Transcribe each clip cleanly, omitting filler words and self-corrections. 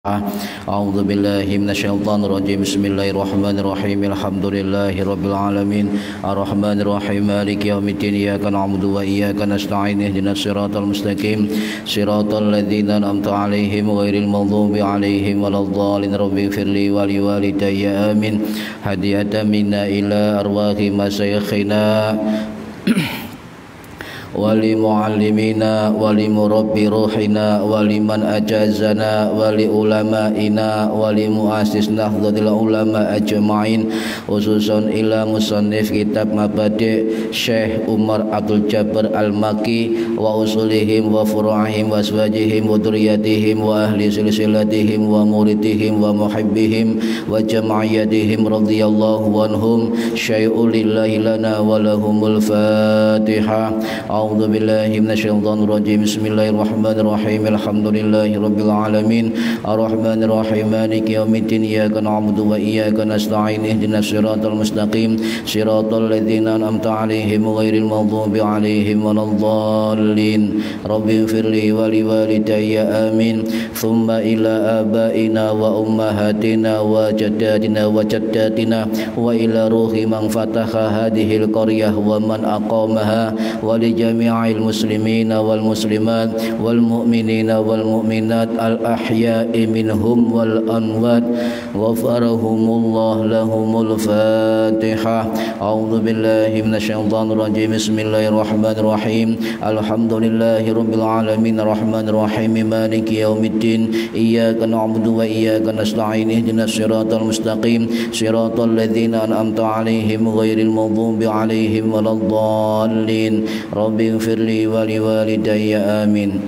A'udzu billahi minasyaitonir rajim. Bismillahirrahmanirrahim. Alhamdulillahi rabbil alamin. Arrahmanir rahim. Maliki yaumiddin. Iyyaka na'budu wa iyyaka nasta'in. Ihdinas siratal mustaqim. Siratal ladzina an'amta 'alaihim ghairil maghdubi 'alaihim waladdallin. Rabbighfirli wa liwalidayya amin. Hadiyatan minna ila arwahi masyayikhina wali muallimina wali murabbi ruhina wali man ajazana wali ulama'ina wali muassis nahdlatul ulama ajma'in, khususan ila musannif kitab Mabadi' Syekh Umar Abdul Jabbar Al-Maki wa usulihim wa furu'ihim wa aswajihim wa duriyatihim wa ahli silsilatihim wa muridihim wa muhibbihim wa jama'iyatihim radhiyallahu anhum. Syai'ul lillahi lana wa lahumul Fatihah. A'udzu billahi minasyaitonir rajim. Bismillahirrahmanirrahim. Alhamdulillahi rabbil alamin. Arrahmanir rahim. Maliki yaumiddin. Iyyaka na'budu wa iyyaka nasta'in. Ihdinas siratal mustaqim. Siratal ladzina an'amta 'alaihim ghairil maghdubi 'alaihim waladdallin. Rabbighfirli wa liwalidayya amin. Tsumma ila abaina wa ummahatina wa jaddatina wa jaddatina wa ila ruhi man fataha hadhil qaryah wa man aqamaha wa li jami'il muslimina wal muslimat wal mu'minina wal mu'minat al ahya'i minhum wal anwat ghafarahumullah lahumul Fatihah. A'udzu billahi minasyaitonir rajim. Bismillahirrahmanirrahim. Alhamdulillahi rabbil alamin. Arrahmanir rahim. Maliki yaumiddin. Iyyaka na'budu wa iyyaka nasta'in. Ihdinas siratal mustaqim. Siratal ladzina an'amta 'alaihim ghairil maghdubi 'alaihim waladdallin. Rabbighfirli wa liwalidayya amin.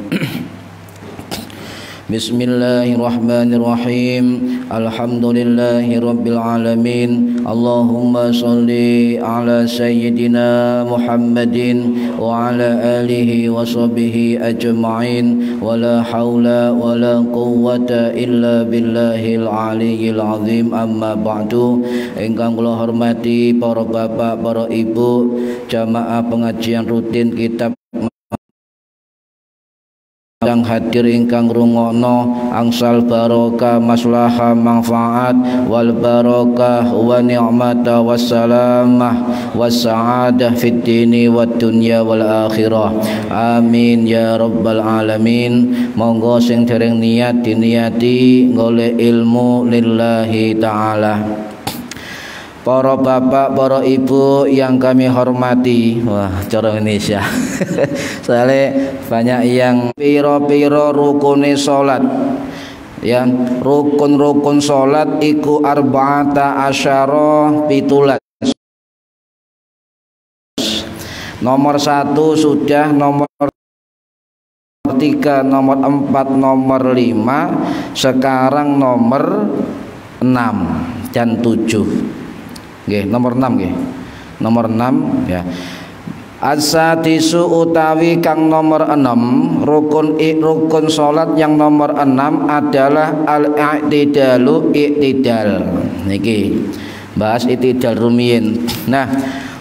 Bismillahirrahmanirrahim. Alhamdulillahi rabbil alamin. Allahumma salli ala sayyidina Muhammadin wa ala alihi wa sahbihi ajma'in. Wa la hawla wa la quwwata illa billahil aliyyil azim. Amma ba'du. Ingkang kula hormati para bapak, para ibu, jamaah pengajian rutin kitab yang hadir ingkang rungokno angsal barokah maslahah manfaat wal barokah wa ni'mata wassalamah wassa'adah fid dini wad dunya wal akhirah. Amin ya rabbal alamin. Monggo sing dereng niat diniati golek ilmu lillahi ta'ala. Para bapak, para ibu yang kami hormati, wah cara Indonesia. Soalnya banyak yang piro-piro rukune salat. Ya, rukun-rukun salat iku arba'ata asyara pitulas. Nomor 1 sudah, nomor 3, nomor 4, nomor 5, sekarang nomor 6 dan 7. Nggih, nomor 6 nggih. Nomor 6 ya. As-sadisu utawi kang nomor 6, rukun salat yang nomor 6 adalah al-i'tidalu, i'tidal. Niki bahas i'tidal rumiyin. Nah,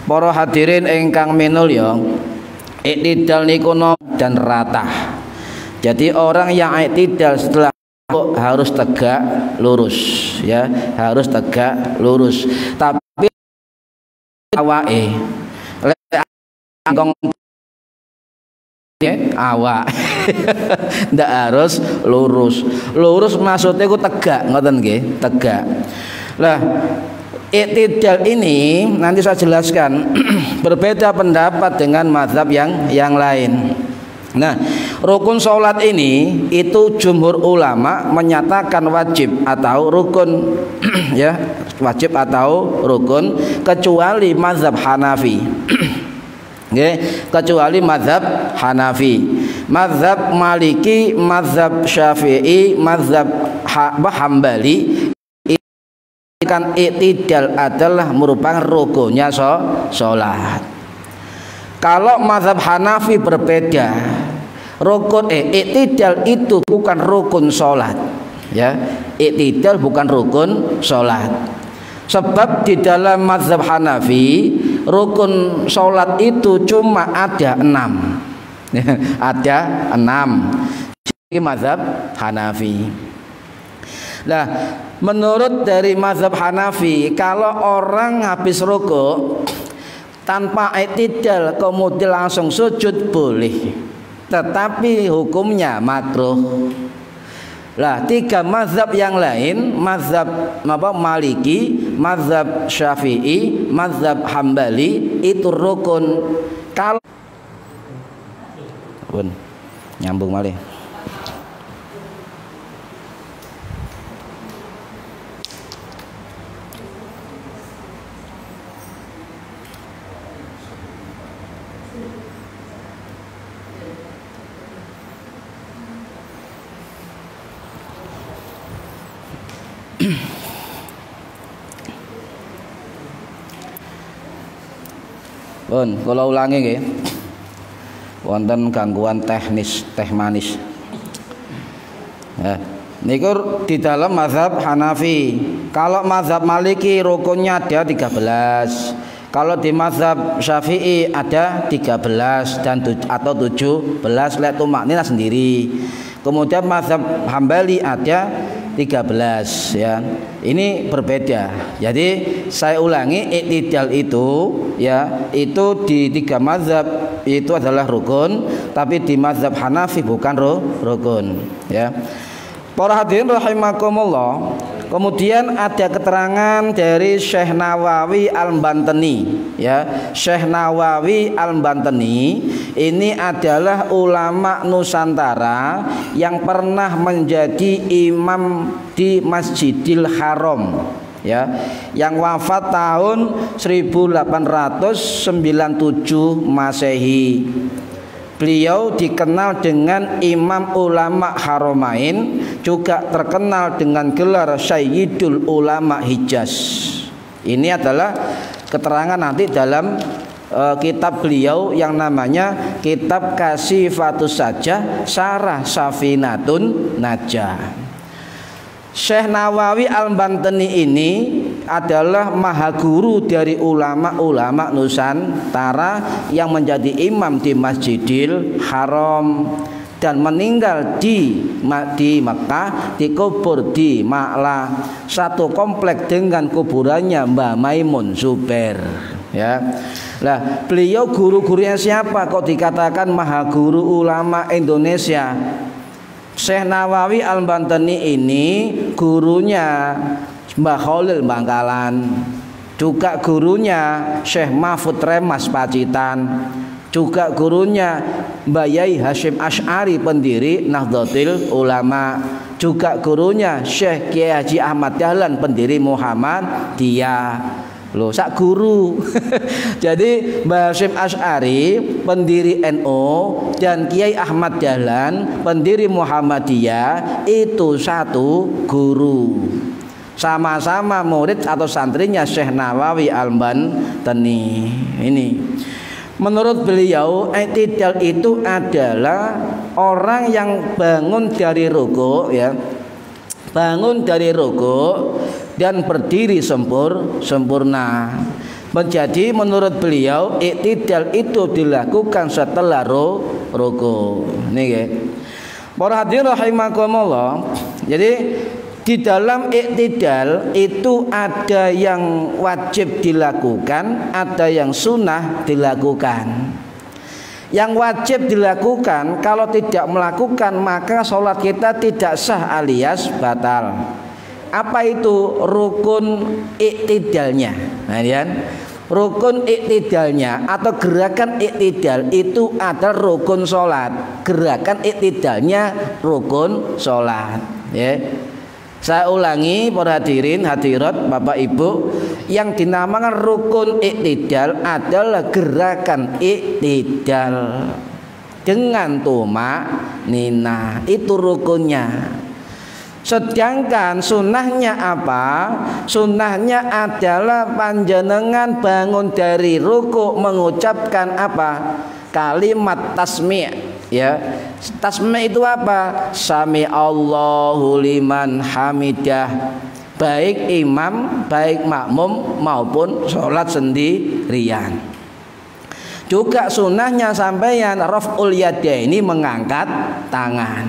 para hadirin ingkang minulya, i'tidal niku dan rata. Jadi orang yang i'tidal setelah harus tegak lurus, ya, harus tegak lurus. Tapi awake awak ndak harus lurus. Lurus maksudnya ku tegak, ngoten nggih, tegak. Lah, i'tidal ini nanti saya jelaskan berbeda pendapat dengan mazhab yang lain. Nah, rukun sholat ini itu jumhur ulama menyatakan wajib atau rukun ya, wajib atau rukun kecuali mazhab Hanafi. Kecuali mazhab Hanafi. Mazhab Maliki, mazhab Syafi'i, mazhab Hambali kan i'tidal adalah merupakan rukunnya sholat. Kalau mazhab Hanafi berbeda. Rukun i'tidal itu bukan rukun sholat, ya. I'tidal bukan rukun sholat. Sebab di dalam mazhab Hanafi rukun sholat itu cuma ada 6. Ada 6. Ini mazhab Hanafi. Nah, menurut dari mazhab Hanafi, kalau orang habis rukuk tanpa i'tidal kemudian langsung sujud boleh, tetapi hukumnya makruh. Lah, tiga mazhab yang lain, mazhab Maliki, mazhab Syafi'i, mazhab Hambali itu rukun. Kalau nyambung malih. Pun kula ulangi nggih. Wonten gangguan teknis teh manis. Niku di dalam mazhab Hanafi. Kalau mazhab Maliki rukunnya ada 13. Kalau di mazhab Syafi'i ada 13 dan atau 17 lek tumakninah sendiri. Kemudian mazhab Hambali ada 13 ya. Ini berbeda. Jadi saya ulangi, i'tidal itu ya, itu di tiga mazhab itu adalah rukun, tapi di mazhab Hanafi bukan rukun ya. Para hadirin rahimakumullah. Kemudian ada keterangan dari Syekh Nawawi Al-Bantani ya. Syekh Nawawi Al-Bantani ini adalah ulama Nusantara yang pernah menjadi imam di Masjidil Haram ya, yang wafat tahun 1897 Masehi. Beliau dikenal dengan Imam Ulama Haramain, juga terkenal dengan gelar Sayyidul Ulama Hijaz. Ini adalah keterangan nanti dalam kitab beliau yang namanya Kitab Kasifatus Sajah Syarah Safinatun Najah. Syekh Nawawi Al-Bantani ini adalah maha guru dari ulama-ulama Nusantara yang menjadi imam di Masjidil Haram dan meninggal di Mekah, dikubur di Ma'la, satu komplek dengan kuburannya Mbah Maimun Zubair ya. Lah, beliau guru-gurunya siapa kok dikatakan maha guru ulama Indonesia? Syekh Nawawi Al-Bantani ini gurunya Mbah Khalil Bangkalan, juga gurunya Syekh Mahfud Remas Pacitan, juga gurunya Mbah Yai Hasyim Asy'ari pendiri Nahdlatul Ulama, juga gurunya Syekh Kiai Haji Ahmad Dahlan pendiri Muhammadiyah. Loh, sak guru. Jadi Mbah Hasyim Asy'ari pendiri NU dan Kiai Ahmad Dahlan pendiri Muhammadiyah itu satu guru. Sama-sama murid atau santrinya Syekh Nawawi Al-Bantani. Ini menurut beliau i'tidal itu adalah orang yang bangun dari rukuk ya, bangun dari rukuk dan berdiri sempurna. Menjadi menurut beliau i'tidal itu dilakukan setelah rukuk. Nggih. Para hadirin rahimakumullah. Jadi di dalam i'tidal itu ada yang wajib dilakukan, ada yang sunnah dilakukan. Yang wajib dilakukan, kalau tidak melakukan maka sholat kita tidak sah alias batal. Apa itu rukun i'tidalnya? Nah, rukun i'tidalnya atau gerakan i'tidal itu adalah rukun sholat. Gerakan i'tidalnya rukun sholat ya. Saya ulangi para hadirin hadirat Bapak Ibu, yang dinamakan rukun i'tidal adalah gerakan i'tidal dengan tumakninah, itu rukunnya. Sedangkan sunnahnya apa? Sunnahnya adalah panjenengan bangun dari rukuk mengucapkan apa? Kalimat tasmi'. Ya, tasmi' itu apa? Sami Allahu liman hamidah. Baik imam, baik makmum maupun sholat sendirian. Juga sunnahnya sampeyan raf'ul yadaini, mengangkat tangan.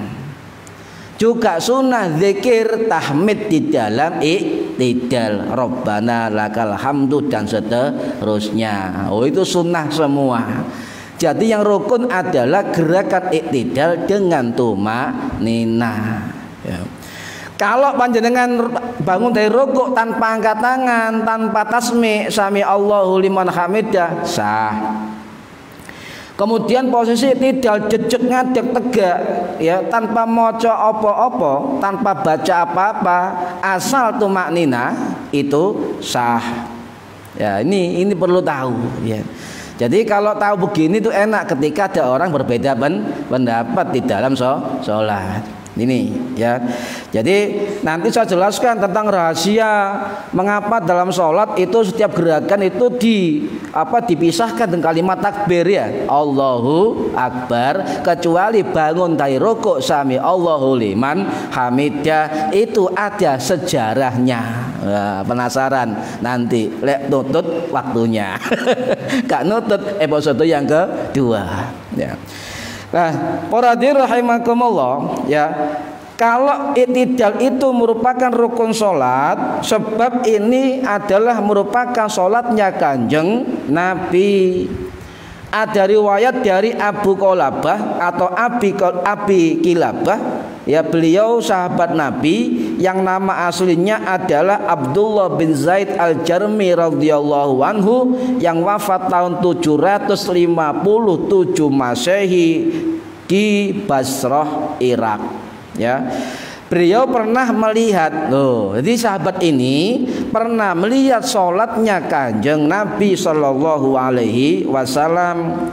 Juga sunnah zikir tahmid di dalam i'tidal, Rabbana lakal hamdu dan seterusnya. Oh, itu sunnah semua. Jadi yang rukun adalah gerakan i'tidal dengan tumanina. Ya. Kalau panjenengan bangun dari rukuk tanpa angkat tangan, tanpa tasmi' sami Allahu liman hamidah, sah. Kemudian posisi tidak jejeg ngadeg tegak, ya, tanpa maca apa-apa, tanpa baca apa-apa, asal tumaknina, itu sah. Ya, ini perlu tahu, ya. Jadi kalau tahu begini itu enak ketika ada orang berbeda pendapat di dalam sholat. Ini, ya. Jadi nanti saya jelaskan tentang rahasia mengapa dalam sholat itu setiap gerakan itu dipisahkan dengan kalimat takbir, ya, Allahu Akbar, kecuali bangun dari rukuk sami Allahu liman hamidah, itu ada sejarahnya. Nah, penasaran nanti lek nutut waktunya. Gak nutut episode yang kedua, ya. Nah, para hadirin rahimakumullah, ya, kalau i'tidal itu merupakan rukun sholat, sebab ini adalah merupakan sholatnya Kanjeng Nabi. Ada riwayat dari Abu Qolabah atau Abi Kilabah, ya, beliau sahabat Nabi yang nama aslinya adalah Abdullah bin Zaid al-Jarmi radhiyallahu anhu, yang wafat tahun 757 Masehi di Basrah, Irak, ya. Beliau pernah melihat, jadi sahabat ini pernah melihat sholatnya Kanjeng Nabi Shallallahu Alaihi Wasallam,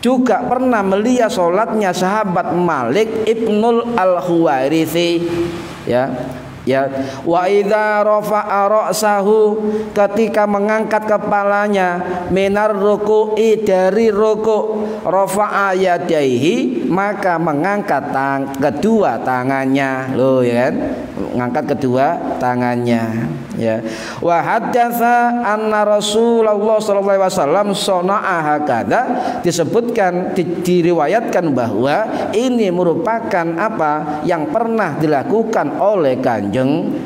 juga pernah melihat sholatnya sahabat Malik ibnul al-Huwairithi, ya. Ya, wa idza rafa'a ra'sahu, ketika mengangkat kepalanya, minar ruku'i, dari rukuk, rafa'a yadaihi, maka mengangkat kedua tangannya, loh, ya kan? Mengangkat kedua tangannya, ya. Wa haddatsa anna Rasulullah sallallahu alaihi wasallam sana'a hakadha, disebutkan diriwayatkan bahwa ini merupakan apa yang pernah dilakukan oleh Kanjeng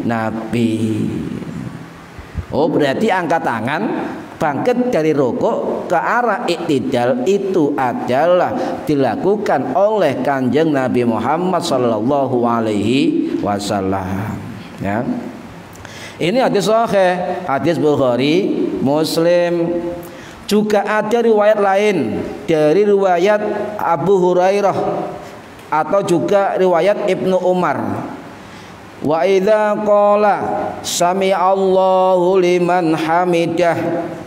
Nabi. Oh, berarti angkat tangan bangkit dari rukuk ke arah i'tidal itu adalah dilakukan oleh Kanjeng Nabi Muhammad sallallahu alaihi wasallam, ya. Ini hadis sahih, hadis Bukhari, Muslim. Juga ada riwayat lain dari riwayat Abu Hurairah atau juga riwayat Ibnu Umar. Wa idza qala sami Allahu liman hamidah,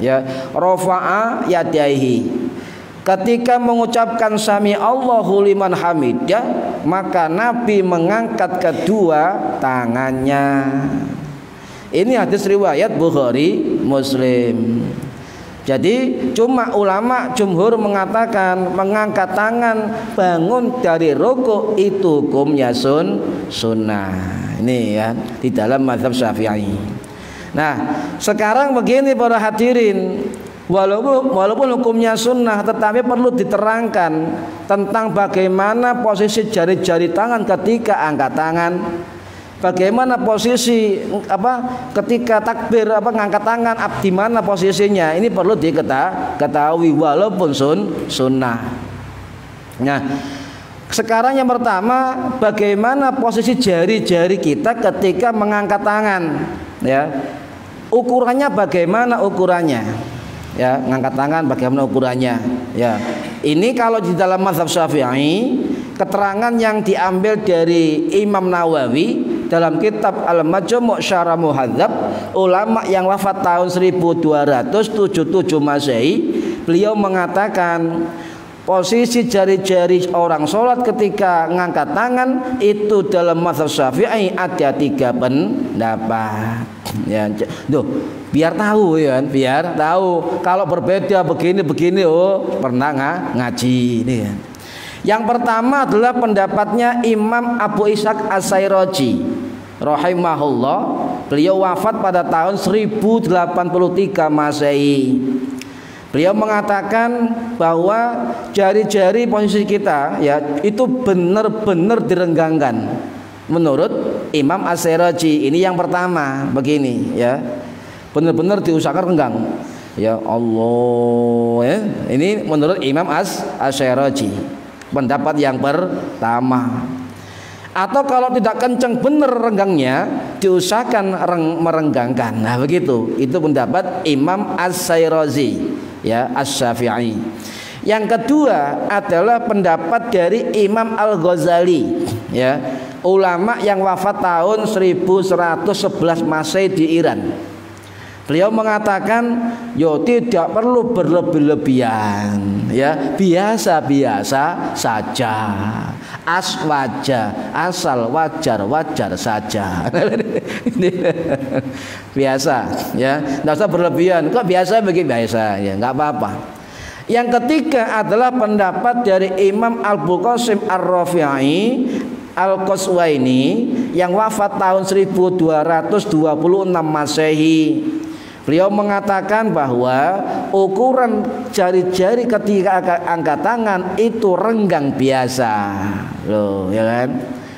ya, rafa'a yadaihi, ketika mengucapkan sami Allahu liman hamidah, maka Nabi mengangkat kedua tangannya. Ini hadis riwayat Bukhari, Muslim. Jadi cuma ulama jumhur mengatakan mengangkat tangan bangun dari rukuk itu hukumnya sunnah. Ini, ya, di dalam mazhab Syafi'i. Nah, sekarang begini para hadirin, walaupun hukumnya sunnah, tetapi perlu diterangkan tentang bagaimana posisi jari-jari tangan ketika angkat tangan. Bagaimana posisi ketika takbir ngangkat tangan, di mana posisinya, ini perlu diketahui walaupun sunnah. Nah, sekarang yang pertama, bagaimana posisi jari-jari kita ketika mengangkat tangan, ya. Ukurannya bagaimana ukurannya? Ya, mengangkat tangan bagaimana ukurannya? Ya. Ini kalau di dalam mazhab Syafi'i, keterangan yang diambil dari Imam Nawawi dalam kitab Al-Majmu' Syarah Muhadzab, ulama yang wafat tahun 1277 Masehi, beliau mengatakan posisi jari-jari orang sholat ketika ngangkat tangan itu dalam mazhab Syafi'i ada 3 pendapat. Ya, biar tahu, ya, biar tahu. Kalau berbeda begini, oh pernah ngaji ini, ya. Yang pertama adalah pendapatnya Imam Abu Ishaq As-Sairaji rahimahullah. Beliau wafat pada tahun 1083 Masehi. Beliau mengatakan bahwa jari-jari posisi kita, ya, itu benar-benar direnggangkan. menurut Imam As-Siraji. Ini yang pertama begini ya. Benar-benar diusahakan renggang. Ya Allah ya. Ini menurut Imam As-Siraji. Pendapat yang pertama. Atau kalau tidak kenceng bener renggangnya, diusahakan merenggangkan. Nah begitu. Itu pendapat Imam As-Sirazi ya, Asy-Syafi'i. Yang kedua adalah pendapat dari Imam Al-Ghazali ya, ulama yang wafat tahun 1111 Masehi di Iran. Beliau mengatakan, yo tidak perlu berlebih-lebihan ya, biasa-biasa saja. Asal wajar saja. Biasa ya, tidak usah berlebihan. Kok biasa begini biasa ya, nggak apa-apa. Yang ketiga adalah pendapat dari Imam Abu Qasim Ar-Rafi'i Al-Qaswaini yang wafat tahun 1226 Masehi. Beliau mengatakan bahwa ukuran jari-jari ketika angkat tangan itu renggang biasa. Loh, ya kan?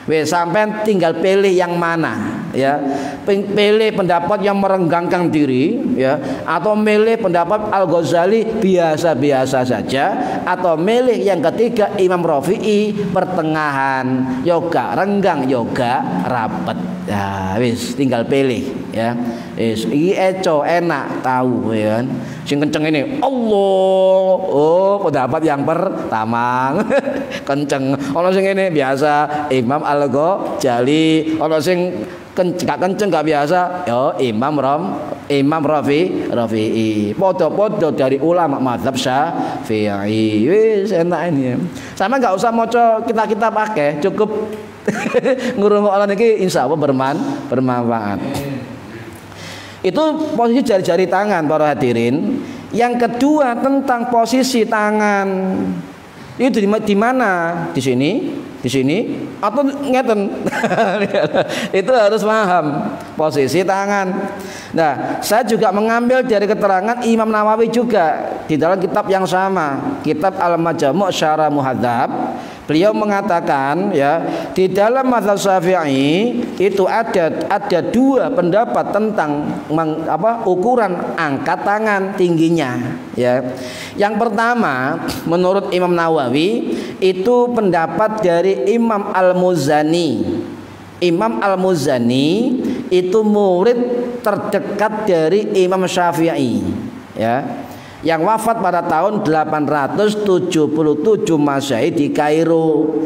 Wes sampai tinggal pilih yang mana ya. Pilih pendapat yang merenggangkan diri ya, atau milih pendapat Al-Ghazali biasa-biasa saja, atau milih yang ketiga Imam Rafi'i pertengahan, yoga renggang yoga rapet. Ya wis tinggal pilih ya. Wis iki eco enak tahu ya kan. Sing kenceng ini Allah. Oh, pendapat yang pertama. Kenceng. Ono sing ngene biasa Imam Al-Ghazali, ono sing gak kenceng gak biasa yo Imam Rafi'i. Podo-podo dari ulama mazhab Syafi'i. Wis enak ini. Sama enggak usah maca kita pakai, cukup ngurungokno niki insyaallah bermanfaat. Itu posisi jari-jari tangan para hadirin. Yang kedua tentang posisi tangan. Itu di mana? Di sini atau ngeten. Itu harus paham posisi tangan. Nah, saya juga mengambil dari keterangan Imam Nawawi juga di dalam kitab yang sama, kitab Al-Majmu' Syarah Muhadzab. Beliau mengatakan ya, di dalam mazhab Syafi'i itu ada dua pendapat tentang ukuran angkat tangan tingginya ya. Yang pertama menurut Imam Nawawi itu pendapat dari Imam Al-Muzani. Imam Al-Muzani itu murid terdekat dari Imam Syafi'i ya, yang wafat pada tahun 877 Masehi di Kairo.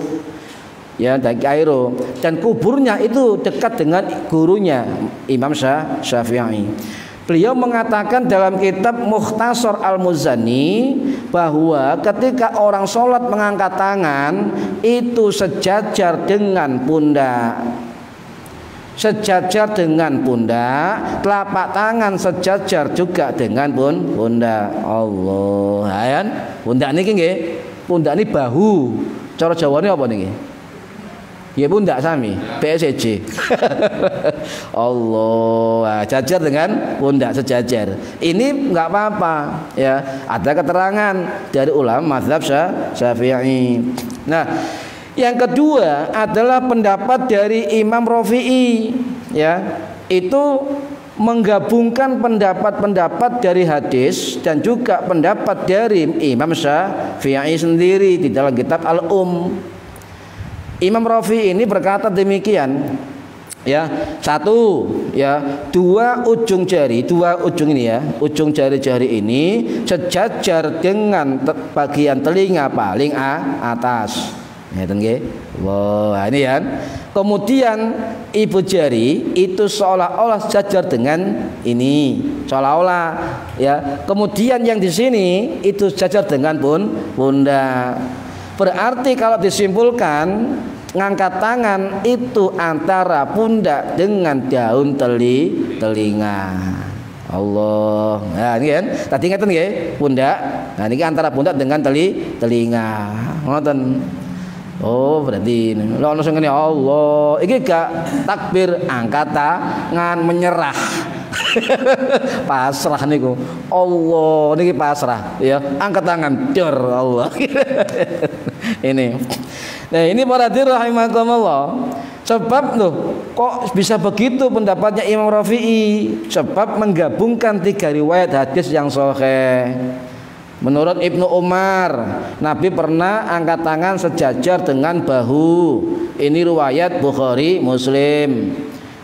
Ya, dari Kairo, dan kuburnya itu dekat dengan gurunya Imam Syafi'i. Beliau mengatakan dalam kitab Mukhtasar Al-Muzani bahwa ketika orang sholat mengangkat tangan itu sejajar dengan pundak. Sejajar dengan pundak, telapak tangan sejajar juga dengan pundak. Allah, ayan. Pundak niki nggih. Pundak ini bahu. Cara Jawane apa niki? Ya pundak sami, PSJ. Allah, jajar dengan pundak sejajar. Ini enggak apa-apa ya. Ada keterangan dari ulama mazhab Syafi'i. Nah, yang kedua adalah pendapat dari Imam Rafi'i ya, itu menggabungkan pendapat-pendapat dari hadis dan juga pendapat dari Imam Syafi'i sendiri di dalam kitab Imam Rafi'i ini berkata demikian ya, satu ya, dua ujung ini ya, ujung jari-jari ini sejajar dengan bagian telinga paling atas. Ngeten nggih. Wah, ini kan. Kemudian ibu jari itu seolah-olah sejajar dengan ini, seolah-olah ya. Kemudian yang di sini itu sejajar dengan pundak. Berarti kalau disimpulkan ngangkat tangan itu antara pundak dengan daun telinga. Allah. Nah, ini kan. Tadi ngeten nggih, pundak. Nah, ini antara pundak dengan telinga. Ngoten. Oh, berarti lho ono sing ngene Allah. Iki gak takbir angkat tangan menyerah. Pasrah niku. Allah niki pasrah ya. Angkat tangan dor Allah. Ini. Nah, ini para hadirin rahimakumullah. Sebab loh, kok bisa begitu pendapatnya Imam Rafi'i? Sebab menggabungkan 3 riwayat hadis yang sahih. Menurut Ibnu Umar, Nabi pernah angkat tangan sejajar dengan bahu. Ini riwayat Bukhari, Muslim.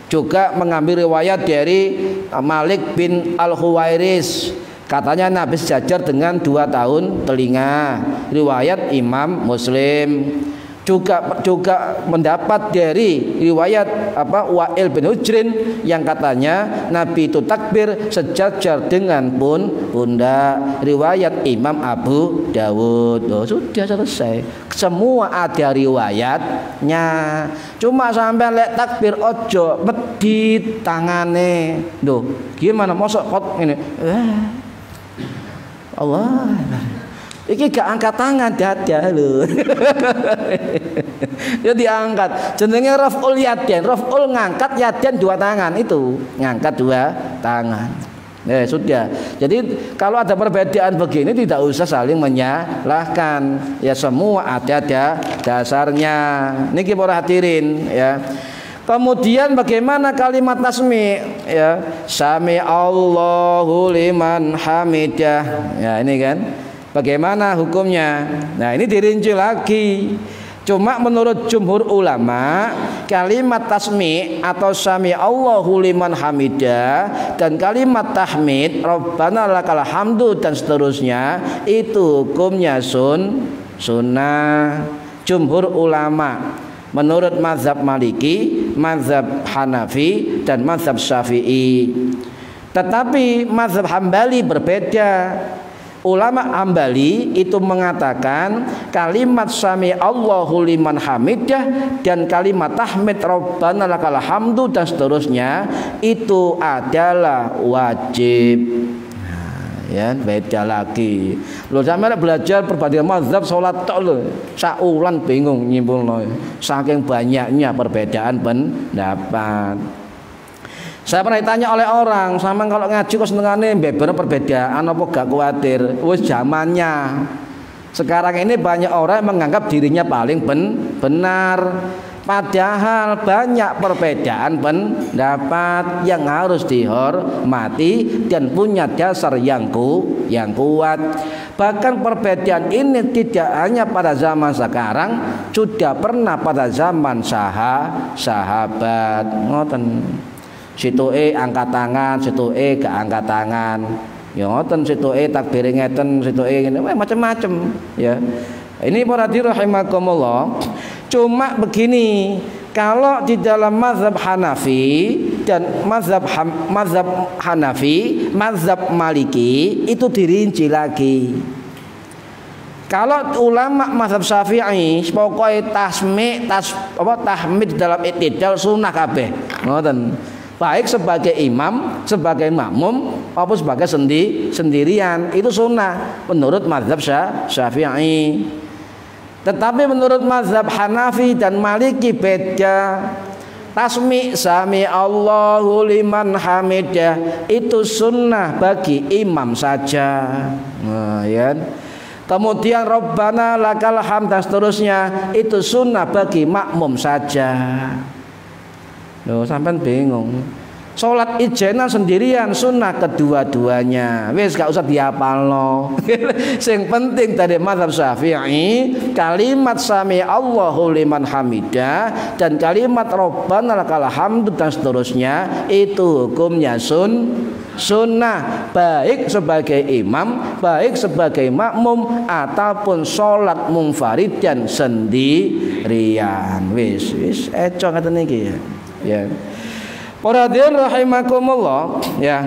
Juga mengambil riwayat dari Malik bin Al-Huwairis. Katanya Nabi sejajar dengan 2 tahun telinga. Riwayat Imam Muslim. Juga mendapat dari riwayat Wa'il bin Hujrin yang katanya Nabi itu takbir sejajar dengan pundak. Riwayat Imam Abu Dawud. Oh, sudah selesai. Semua ada riwayatnya. Cuma sampai lek takbir ojo medit tangane. Duh, gimana mosok kot ini? Allah. Iki gak angkat tangan dada lho. Ya diangkat. Jenenge raf'ul yadin. Raf'ul ngangkat yadin 2 tangan itu. Ngangkat 2 tangan. Sudah. Jadi kalau ada perbedaan begini tidak usah saling menyalahkan. Ya semua ada dasarnya. Niki para hadirin ya. Kemudian bagaimana kalimat tasmi ya? Sami Allahu liman hamidah. Ya ini kan. Bagaimana hukumnya? Nah ini dirinci lagi. Cuma menurut jumhur ulama kalimat tasmi atau sami Allahu liman hamidah dan kalimat tahmid Rabbana lakal hamdu dan seterusnya itu hukumnya sunnah. Jumhur ulama menurut mazhab Maliki, mazhab Hanafi dan mazhab Syafi'i. Tetapi mazhab Hambali berbeda. Ulama Hambali itu mengatakan kalimat sami Allahu liman hamidah dan kalimat tahmid Rabbana lakal hamdu dan seterusnya itu adalah wajib. Ya, beda lagi. Lo sampe belajar perbandingan mazhab salat tok lho, saulan bingung nyimpulno. Saking banyaknya perbedaan pendapat. Saya pernah ditanya oleh orang, sama kalau ngaji kok senengane beber perbedaan apa gak khawatir? Wis zamannya. Sekarang ini banyak orang yang menganggap dirinya paling benar. Padahal banyak perbedaan pendapat yang harus dihormati dan punya dasar yang kuat. Bahkan perbedaan ini tidak hanya pada zaman sekarang, sudah pernah pada zaman sahabat. Ngoten. Situ angkat tangan, situ gak angkat tangan. Ya ngoten situ takbir ngeten, situ ngene macam-macam ya. Ini para rahimakumullah. Cuma begini, kalau di dalam mazhab Hanafi dan mazhab Hanafi, mazhab Maliki itu dirinci lagi. Kalau ulama mazhab Syafi'i pokoknya tahmid dalam i'tidal sunnah kabeh. Ngoten. Baik sebagai imam, sebagai makmum, maupun sebagai sendirian itu sunnah menurut mazhab Syafi'i. Tetapi menurut mazhab Hanafi dan Maliki beda. Tasmi sami Allahu liman hamidah itu sunnah bagi imam saja. Nah, ya. Kemudian Rabbana lakal hamd dan seterusnya itu sunnah bagi makmum saja. Loh, sampai bingung. Sholat ijenan sendirian sunnah kedua-duanya. Wis gak usah dihafalno. Sing penting dari mazhab Syafi'i kalimat sami Allahu liman hamidah dan kalimat Rabbana lakal hamdu dan seterusnya itu hukumnya sunnah baik sebagai imam, baik sebagai makmum ataupun sholat munfarid dan sendirian. Wis eco ngaten iki ya. Ya. Para hadirin rahimakumullah, ya.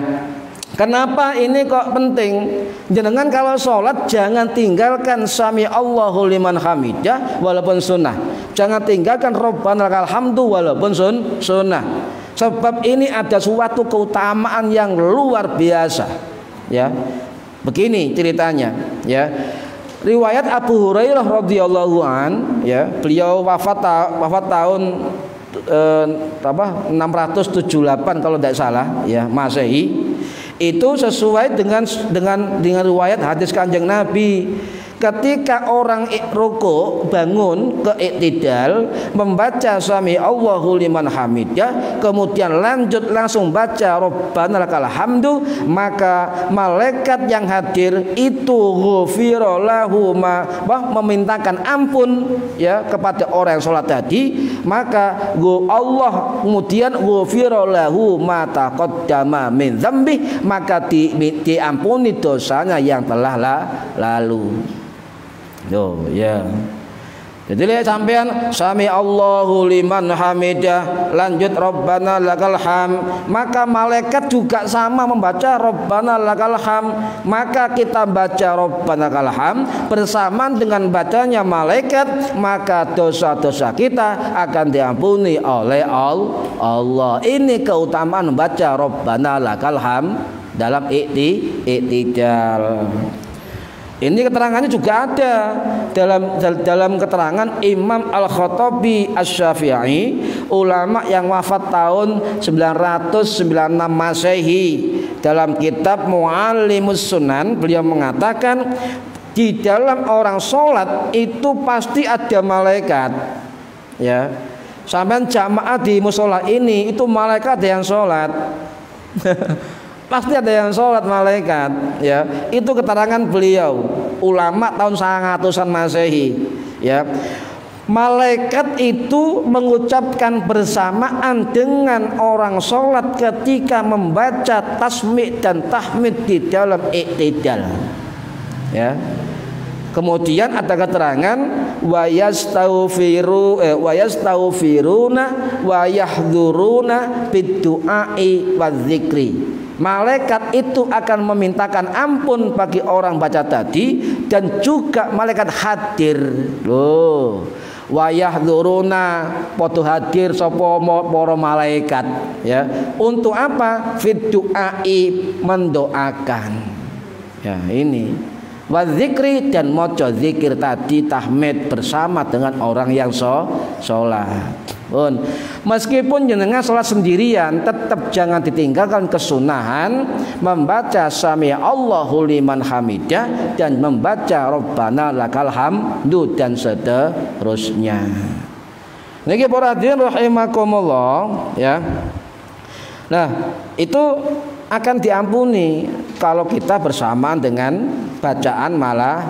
Kenapa ini kok penting? Jenengan kalau sholat jangan tinggalkan sami Allahu liman hamidah walaupun sunnah. Jangan tinggalkan Rabbana lakal hamdu walaupun sunnah. Sebab ini ada suatu keutamaan yang luar biasa. Ya. Begini ceritanya, ya. Riwayat Abu Hurairah radhiyallahu an, ya, beliau wafat tahun 678 kalau tidak salah ya Masehi. Itu sesuai dengan riwayat hadis Kanjeng Nabi ketika orang ruku bangun ke iktidal membaca sami Allahu liman hamidah, kemudian lanjut langsung baca Rabbana lakal hamdu, maka malaikat yang hadir itu ghufira lahu memintakan ampun ya kepada orang yang sholat tadi, maka Allah kemudian ghufira lahu ma taqaddama min dzambi, maka diampuni dosanya yang telah lalu. Yo ya. Jadi lihat sampean sami Allahu liman hamidah, lanjut Rabbana lakal ham, maka malaikat juga sama membaca Rabbana lakal ham, maka kita baca Rabbana lakal ham bersamaan dengan bacanya malaikat, maka dosa-dosa kita akan diampuni oleh Allah. Ini keutamaan membaca Rabbana lakal ham dalam iktidal. Ini keterangannya juga ada dalam keterangan Imam Al-Khattabi Asy-Syafi'i, ulama yang wafat tahun 996 Masehi. Dalam kitab Mu'allimus Sunan beliau mengatakan di dalam orang sholat itu pasti ada malaikat. Ya, sampai jamaah di musola ini itu malaikat ada yang sholat. Pasti ada yang sholat malaikat ya. Itu keterangan beliau, ulama tahun 900-an Masehi ya. Malaikat itu mengucapkan bersamaan dengan orang sholat ketika membaca tasmi' dan tahmid di dalam iktidal ya. Kemudian ada keterangan wa yastaghfiruna wa yahduruna bid-du'ai wadzikri. Malaikat itu akan memintakan ampun bagi orang baca tadi, dan juga malaikat hadir loh. Wa yahduruna podo hadir sapa para malaikat ya. Untuk apa? Fid du'ai, mendoakan. Ya ini. Wa dzikri, dan maca zikir tadi tahmid bersama dengan orang yang sholat. Meskipun jenengan sholat sendirian, tetap jangan ditinggalkan kesunahan membaca sami Allahu liman hamidah dan membaca Rabbana lakal hamdu dan seterusnya. Niki para hadirin rahimakumullah ya. Nah, itu akan diampuni kalau kita bersamaan dengan bacaan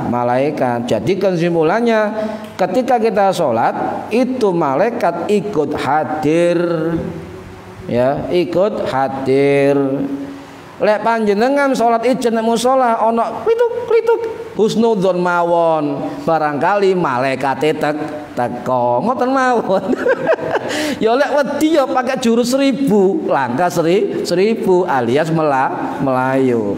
malaikat. Jadi kesimpulannya, ketika kita sholat itu malaikat ikut hadir ya, ikut hadir. Lek panjenengan sholat ijen musola ono klituk husnudzon mawon, barangkali malaikat teko ngoten mawon. Ya lek wedi ya pakai jurus 1000, langkah 1000 alias melayu.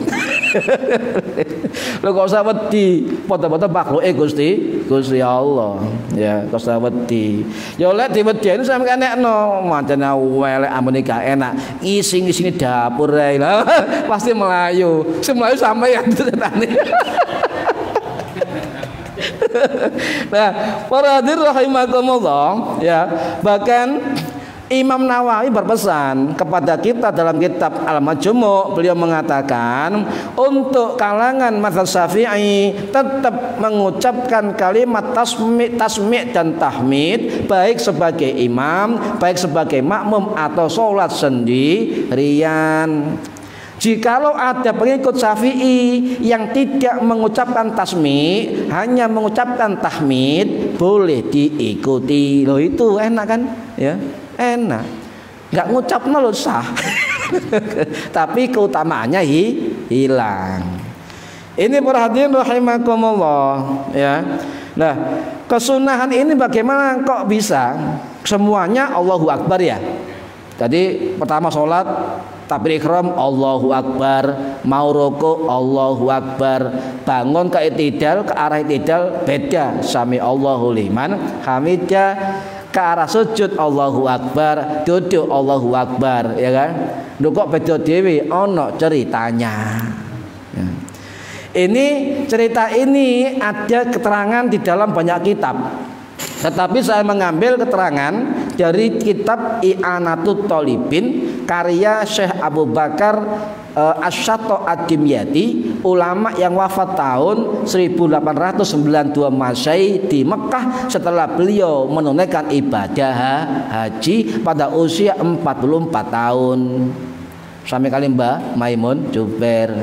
Lho kok usah wedi, padha-padha makhluk Gusti Allah ya, kok usah wedi. Ya lek diwedeni sampe enekno, mancane welek ampun gak enak, ngisi-ngisini dapur ae lah. Pasti melayu. Sing melayu sampeyan setane. Nah, para hadirin rahimakumullah ya, bahkan Imam Nawawi berpesan kepada kita dalam kitab Al-Majmu', beliau mengatakan untuk kalangan mazhab Syafi'i tetap mengucapkan kalimat tasmi' dan tahmid baik sebagai imam, baik sebagai makmum atau sholat sendirian. Jikalau ada pengikut Syafi'i yang tidak mengucapkan tasmi', hanya mengucapkan tahmid, boleh diikuti. Loh itu enak kan? Ya, enak. Enggak ngucapnya loh sah. Tapi keutamaannya hilang. Ini para hadirin rahimakumullah ya. Nah, kesunahan ini bagaimana kok bisa semuanya Allahu Akbar ya? Jadi pertama sholat takbir ihram Allahu Akbar, mau rukuk Allahu Akbar, bangun ke iktidal, ke arah iktidal beda, sami Allahu liman hamidah, ke arah sujud Allahu Akbar, duduk Allahu Akbar, ya kan? Lho kok beda dhewe, ono ceritanya. Ya. Ini cerita ini ada keterangan di dalam banyak kitab. Tetapi saya mengambil keterangan dari kitab I'anatut Thalibin karya Syekh Abu Bakar Asy-Syatta Ad-Dimyati, ulama yang wafat tahun 1892 Masehi di Mekah setelah beliau menunaikan ibadah haji pada usia 44 tahun. Sami kali Mbah Maimun Jubair.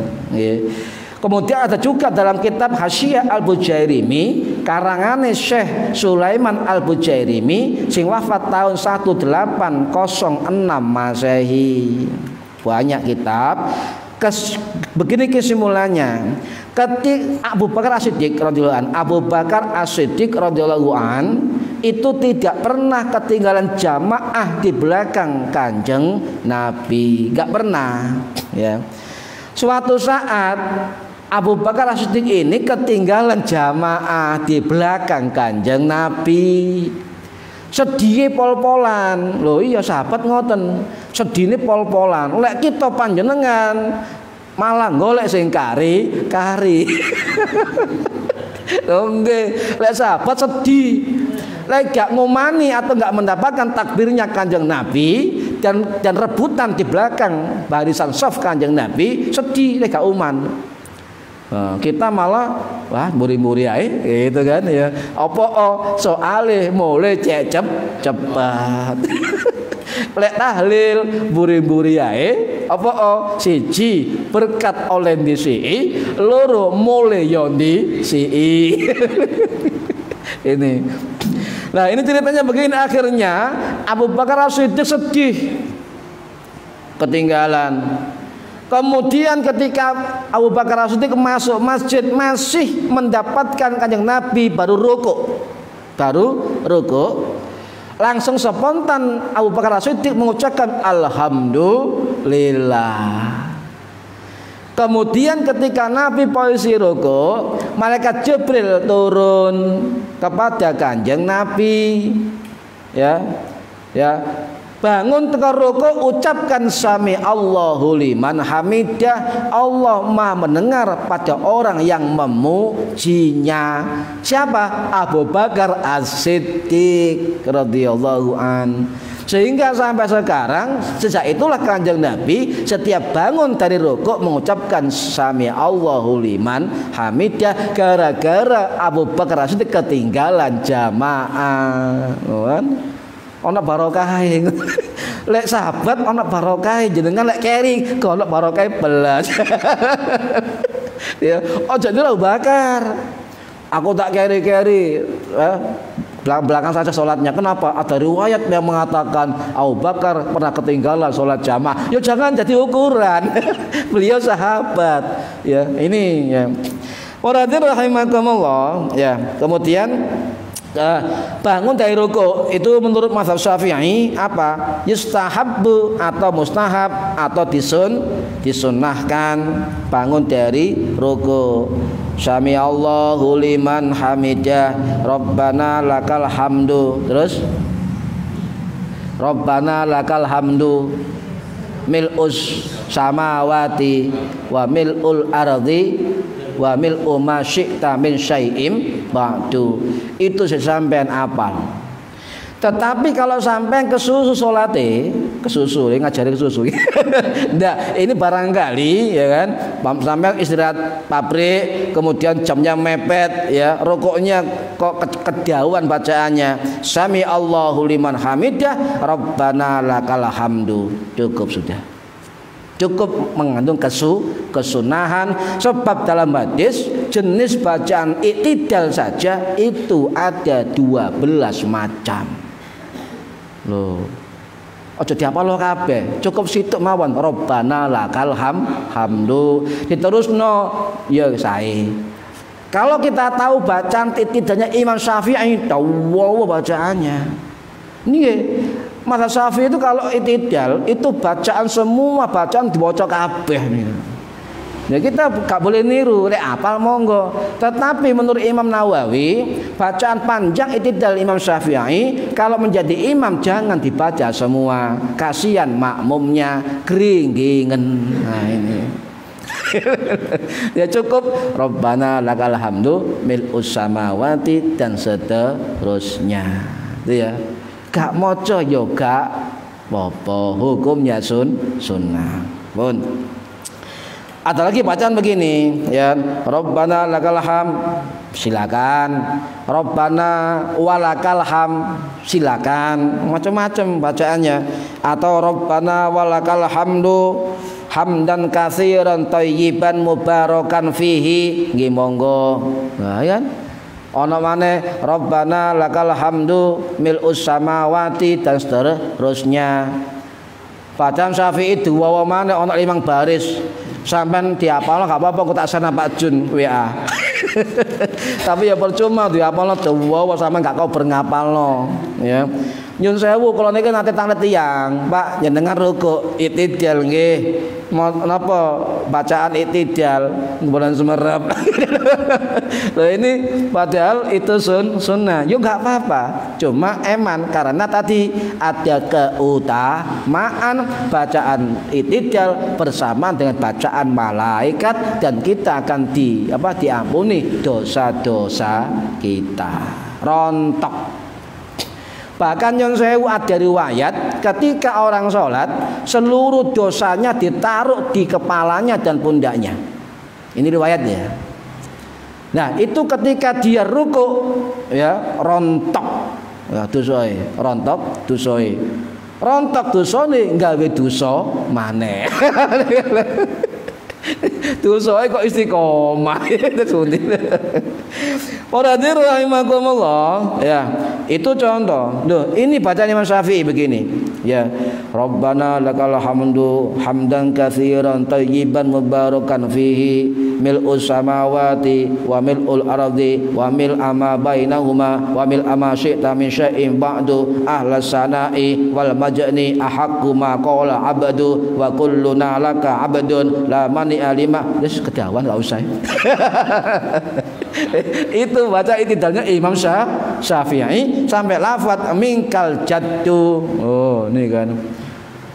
Kemudian ada juga dalam kitab Hasyiah Al-Bujairimi karangane Syekh Sulaiman Al-Bujairimi sing wafat tahun 1806 Masehi. Banyak kitab. Begini kesimpulannya. Ketika Abu Bakar As-Siddiq radhiyallahu an itu tidak pernah ketinggalan jamaah di belakang Kanjeng Nabi, enggak pernah, ya. Suatu saat Abu Bakar As-Siddiq ini ketinggalan jamaah di belakang Kanjeng Nabi. Sedih pol-polan. Loh iya sahabat ngoten. Sedine pol-polan. Lek kita panjenengan malah golek sing kari. Lho nggih, lek sahabat sedih. Lek gak ngumani atau gak mendapatkan takbirnya Kanjeng Nabi dan rebutan di belakang barisan saf Kanjeng Nabi, sedih lek gak uman. Nah, kita malah wah muri-muri ae gitu kan ya. Apa soale mulai cepat. Lek tahlil buri-buri ae apa siji berkat oleh ndisi, loro mulai yo ndisi. Ini. Nah, ini ceritanya begini, akhirnya Abu Bakar As-Siddiq sedih ketinggalan. Kemudian ketika Abu Bakar As-Siddiq masuk masjid masih mendapatkan Kanjeng Nabi baru rukuk. Langsung spontan Abu Bakar As-Siddiq mengucapkan alhamdulillah. Kemudian ketika Nabi posisi rukuk, malaikat Jibril turun kepada Kanjeng Nabi. Ya. Bangun teka rukuk, ucapkan sami Allahu liman hamidah. Allah Maha mendengar pada orang yang memujinya. Siapa? Abu Bakar As-Siddiq radhiyallahu an. Sehingga sampai sekarang, sejak itulah Kanjeng Nabi setiap bangun dari rukuk mengucapkan sami Allahu liman hamidah, gara-gara Abu Bakar As-Siddiq ketinggalan jamaah. Ana barokah. Lek sahabat ana barokah, jenengan lek keri kok ana barokah belas. Ya, ojo Abu Bakar. Aku tak keri-keri. Belakang saja sholatnya. Kenapa? Ada riwayat yang mengatakan Abu Bakar pernah ketinggalan sholat jamaah. Ya jangan jadi ukuran. Beliau sahabat. Ya, ini ya. Waradir rahimakumullah. Ya, kemudian bangun dari rukuk itu menurut mazhab Syafi'i apa? Yustahabbu atau mustahab atau disunnahkan bangun dari rukuk. Sami Allahu liman hamidah, Rabbana lakal hamdu. Terus Rabbana lakal hamdu mil'us samawati wa mil'ul ardi wa mil'u ma syi'ta min syai'im ba'du. Itu sampean apal. Tetapi kalau sampean kesusu salate, ngajari kesusu. Ndak, ini barangkali ya kan, sampean istirahat pabrik, kemudian jamnya mepet ya, rukuknya kok kedauan bacaannya. Sami Allahu liman hamidah, Rabbana lakal hamdu. Cukup sudah. Cukup mengandung kesunahan, sebab dalam hadis jenis bacaan i'tidal saja itu ada 12 macam. Loh, ojo diapalo kabeh, cukup situk mawon Rabbana lakal hamdu. Diterusno ya sae. Kalau kita tahu bacaan i'tidalnya Imam Syafi'i, tahu bacaannya. Nggih, Mazhab Syafi'i itu kalau i'tidal itu bacaan semua bacaan dibaca kabeh niku. Ya kita gak boleh niru, lek apal monggo. Tetapi menurut Imam Nawawi, bacaan panjang i'tidal Imam Syafi'i kalau menjadi imam jangan dibaca semua. Kasihan makmumnya gringgingen. Nah ini. Ya cukup Rabbana lakal hamdu mil'us samawati dan seterusnya. Itu ya. Gak maca yo gak apa hukumnya sunnah. Pun. Ada lagi bacaan begini ya, Rabbana lakal hamd, silakan. Rabbana walakal hamd, silakan. Macam-macam bacaannya. Atau Rabbana walakal hamdu hamdan katsiran thayyiban mubarakan fihi, nggih monggo. Nah, kan ana maneh Rabbana lakal hamdu mil'us samawati dan seterusnya. Bacaan Syafi'i dua maneh ana 5 baris. Sampai dihafalno gak apa-apa, aku tak sana Pak Jun WA. Tapi ya percuma dihafalno dawa sampean gak kau ngapalno ya. Nyun sewu kalau niki nate tanglet tiyang, Pak jenengan rukuk itidal nggih. Napa bacaan itidal bulan Sumerep. Loh ini padahal itu sunnah. Yo enggak apa-apa. Cuma eman karena tadi ada keutamaan bacaan itidal bersama dengan bacaan malaikat dan kita akan diampuni dosa-dosa kita. Rontok. Bahkan Nyun Sewu ada riwayat ketika orang sholat seluruh dosanya ditaruh di kepalanya dan pundaknya. Ini riwayatnya. Nah itu ketika dia ruku ya rontok ya dosoi, rontok dosoi, rontok dosone nggawe dosa maneh. Dosa kok istiqomah. Para hadirin rahimakumullah ya. Itu contoh. Loh, ini bacaan Imam Syafi'i begini. Ya. Rabbana lakal hamdu hamdan katsiran thayyiban mubarakan fihi mil'us samawati wa mil'ul ardi wa mil'a ma bainahuma wa mil'a ma syi'ta min syai'in ba'du ahlas sana'i wal majni ahaqqu ma qala 'abdu wa kulluna laka 'abdun la mani'a lima. Wis kedawan enggak usah. Itu baca itidalnya Imam Syafi'i sampai lafaz mingkal jaddu. Oh, ini kan.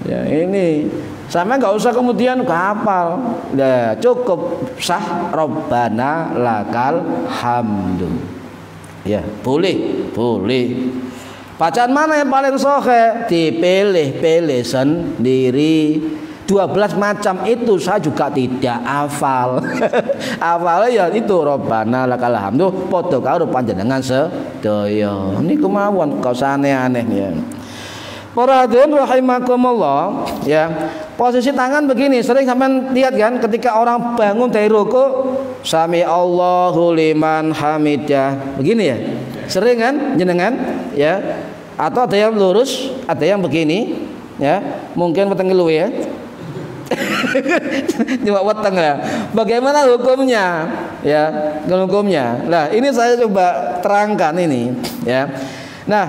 Ya, ini sama enggak usah kemudian hafal. Nah, cukup sah Rabbana lakal hamdu. Ya, boleh. Bacaan mana yang paling sahih? Dipilih-pilih sendiri. 12 macam itu saya juga tidak hafal. Hafalnya ya itu Rabbana lakal hamdu padha karo panjenengan sedaya. Niku mawon kok aneh-aneh ya. Para hadirin rahimakumullah ya. Posisi tangan begini sering sampean lihat kan ketika orang bangun dari ruku sami Allahu liman hamidah. Begini ya. Sering kan jenengan ya. Atau ada yang lurus, ada yang begini ya. Mungkin weteng luwe ya. Cuma weteng ya. Bagaimana hukumnya? Ya, hukumnya. Nah, ini saya coba terangkan ini ya. Nah,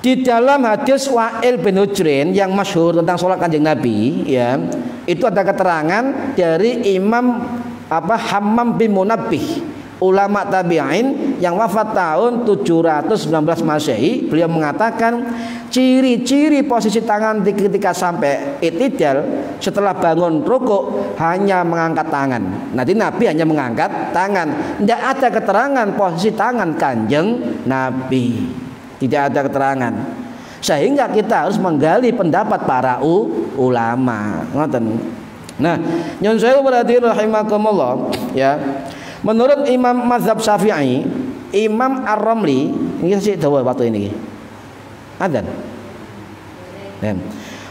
di dalam hadis Wa'il bin Hujrin yang masyhur tentang sholat Kanjeng Nabi ya, itu ada keterangan dari Imam Hammam bin Munabbih, ulama tabi'in yang wafat tahun 719 Masehi. Beliau mengatakan ciri-ciri posisi tangan ketika sampai itidal setelah bangun rukuk hanya mengangkat tangan. Nanti Nabi hanya mengangkat tangan. Tidak ada keterangan posisi tangan Kanjeng Nabi. Tidak ada keterangan. Sehingga kita harus menggali pendapat para ulama. Nah, nyun sewu berarti rahimakumullah ya. Menurut Imam Mazhab Syafi'i, Imam Ar-Ramli, ini sih tahu waktu ini. Adzan.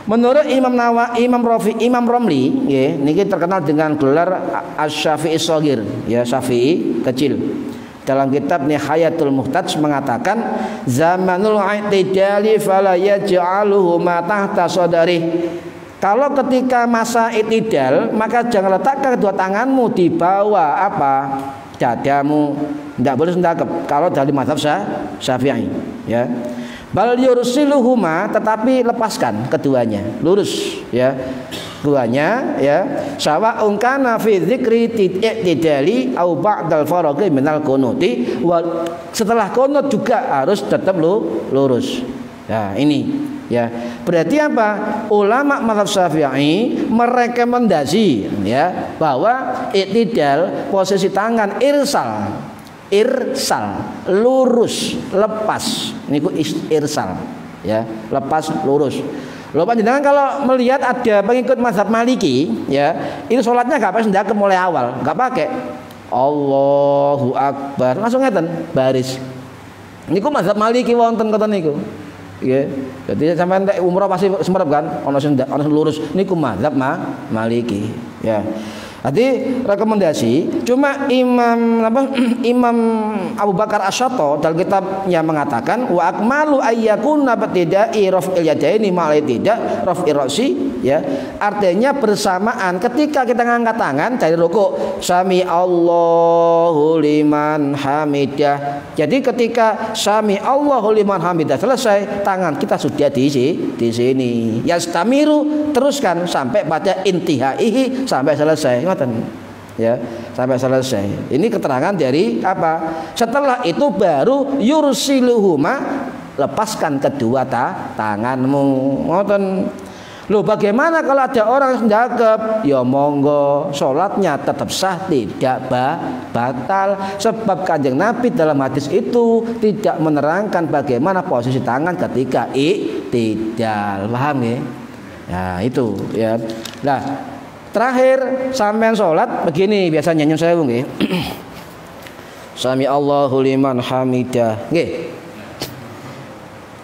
Menurut Imam Ramli, ya, ini terkenal dengan gelar Asy-Syafi'i Shaghir, ya Syafi'i kecil. Dalam kitab Nihayatul Muhtaj mengatakan zamanul i'tidali fala yaj'aluhu ma tahta sadari. Kalau ketika masa itidal maka jangan letakkan kedua tanganmu di bawah dadamu. Tidak boleh sendakep kalau dari mazhab Syafi'i ya. Bal yursiluhuma, tetapi lepaskan keduanya, lurus ya. Keduanya ya. Sawa'un kana fi dzikri i'tidali au ba'dal faraghi minal qunuti, setelah qunut juga harus tetap lurus. Nah, ini ya. Berarti apa? Ulama mazhab Syafi'i merekomendasi ya bahwa i'tidal posisi tangan irsal, lurus, lepas. Niku irsal ya, lepas lurus. Loh panjenengan kalau melihat ada pengikut mazhab Maliki, ya, itu sholatnya nggak pakai sendal mulai awal, nggak pakai. Allahu Akbar, langsung ngeten baris. Niku mazhab Maliki wonten ngoten niku. Ya. Jadi sampean umroh pasti semerep kan, ono lurus niku mazhab Maliki, ya. Jadi rekomendasi cuma Imam Abu Bakar Asy-Syatta dalam kitabnya mengatakan wa akmalu ayyakuna batida'i raf'il yadaini ma'al tidak raf'ir ra'si, ya. Artinya bersamaan ketika kita ngangkat tangan dari rukuk sami Allahu liman hamidah. Jadi ketika sami Allahu liman hamidah selesai, tangan kita sudah di sini. Yastamiru, teruskan sampai pada intihaihi, sampai selesai. Ya, sampai selesai. Ini keterangan dari apa? Setelah itu baru yursiluhuma, lepaskan kedua tanganmu. Ngoten. Loh, bagaimana kalau ada orang yang cakep? Ya monggo, sholatnya tetap sah, tidak batal. Sebab Kanjeng Nabi dalam hadis itu tidak menerangkan bagaimana posisi tangan ketika i'tidal. Paham ya? Nah, itu ya. Nah, terakhir sampean sholat begini biasanya nyun sewu nggih. Sami Allahu liman hamidah. Nggih.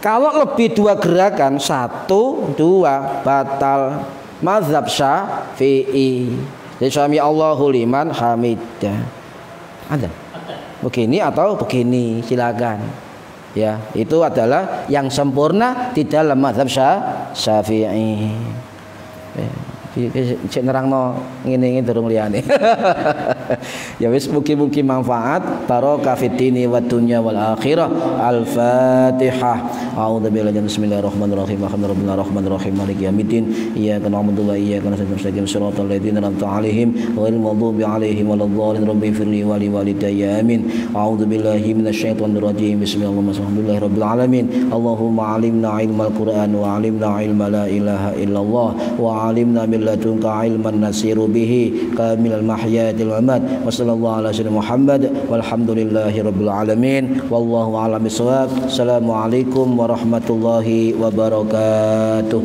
Kalau lebih dua gerakan, 1, 2 batal. Mazhab Syafi'i. Jadi sami Allahu liman hamidah. Ada? Begini atau begini, silakan. Ya, itu adalah yang sempurna di dalam mazhab Syafi'i. Ya. Cek nerangno ngene-ngene durung liyane. Ya wis mugi-mugi manfaat barokah fid dini wad dunya wal akhirah. Al-Fatihah. A'udzubillahi bismillahirrahmanirrahim. Alhamdulillahirrahmanirrahim. Maliki yaumiddin. Iyyaka na'budu wa iyyaka nasta'in. Shiratal ladzina an'amta 'alaihim ghairil maghdubi alaihim waladdallin. Rabbighfirli wa li walidayya. Amin. A'udzubillahi minasyaitonir rajim. Bismillahirrahmanirrahim. Alamin. Allahumma 'allimna 'ilmal Qur'an wa 'allimna 'ilma la ilaha illallah wa 'allimna ladunka ilman nasiru bihi kamilal mahyatil amat wa sallallahu ala sayyidina Muhammad walhamdulillahi rabbil alamin wallahu a'lam bissawab. Assalamualaikum warahmatullahi wabarakatuh.